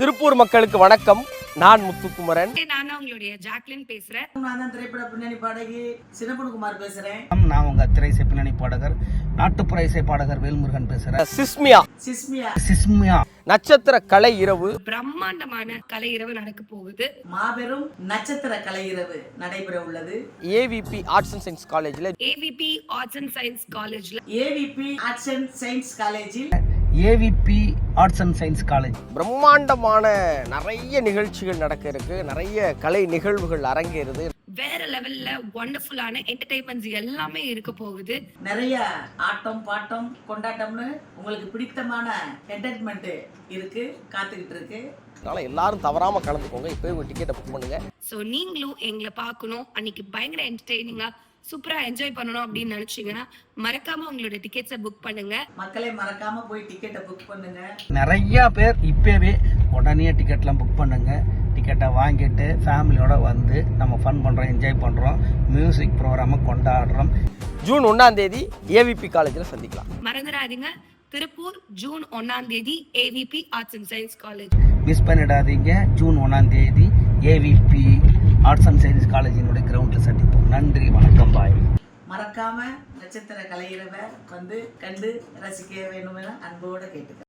திருப்பூர் மக்களுக்கு வணக்கம். நான் முத்துக்குமரன். நான் உங்களுடைய ஜாக்லின் பேசுறேன். நான் தான் திரைப்பட பின்னணி பாடகி சின்னப்பன்குமார் பேசுறேன். நான் உங்க திரைசை பின்னணி பாடகர் நாட்டுப்புற இசை பாடகர் வேல்முருகன் பேசுறேன். சிஸ்மியா நட்சத்திர கலை இரவு, பிரம்மாண்டமான கலை இரவு நடக்க போகுது. மாபெரும் நட்சத்திர கலை இரவு நடைபெற உள்ளது. ஏவிபி ஆர்ட்ஸ் அண்ட் சயின்ஸ் காலேஜ்ல ஏவிபி ஆர்ட்ஸ் அண்ட் சயின்ஸ் காலேஜ்ல ஏவிபி ஆர்ட்ஸ் அண்ட் சயின்ஸ் காலேஜில் AVP arts and science college பிரம்மாண்டமான நிறைய நிகழ்ச்சிகள் நடக்க இருக்கு. நிறைய கலை நிகழ்வுகள் அரங்கேறுது. வேற லெவல்ல வண்டர்ஃபுல்லான என்டர்டைன்மெண்ட்ஸ் எல்லாமே இருக்க போகுது. நிறைய ஆட்டம் பாட்டம் கொண்டாட்டம்னு உங்களுக்கு பிடித்தமான என்டர்டைன்மெண்ட் இருக்கு, காத்துக்கிட்டு இருக்கு. அதனால எல்லாரும் தவறாம கலந்துக்கோங்க. இப்போ உங்க டிக்கெட்டை புக் பண்ணுங்க. ஸோ நீங்களும் எங்களை பார்க்கணும், அன்னைக்கு பயங்கர என்டர்டெய்னிங்கா சூப்பரா என்ஜாய் பண்ணணும் அப்படின்னு நினைச்சீங்கன்னா மறக்காம உங்களோட டிக்கெட்ஸை புக் பண்ணுங்க. மக்களை மறக்காம போய் டிக்கெட்டை புக் பண்ணுங்க. நிறைய பேர் இப்பவே உடனே டிக்கெட்லாம் புக் பண்ணுங்க. டிக்கெட்டை வாங்கிட்டு ஃபேமிலியோட வந்து நம்ம ஃபன் பண்றோம், என்ஜாய் பண்றோம், மியூசிக் ப்ரோக்ராமை கொண்டாடுறோம். ஜூன் 1ஆம் தேதி ஏவிபி காலேஜில் சந்திக்கலாம். மறந்துடாதீங்க, திருப்பூர் ஜூன் 1ஆம் தேதி AVP arts and science college. Miss பண்ணிடாதீங்க. ஜூன் 1ஆம் தேதி ஏவிபி ஆர்ட்ஸ் அண்ட் சயின்ஸ் காலேஜினுடைய கிரவுண்டில் சந்திப்போம். நன்றி, வணக்கம், பாய். மறக்காம நட்சத்திர கலை இரவை வந்து கண்டு ரசிக்க வேண்டும் என அன்போடு கேட்டுக்கிறேன்.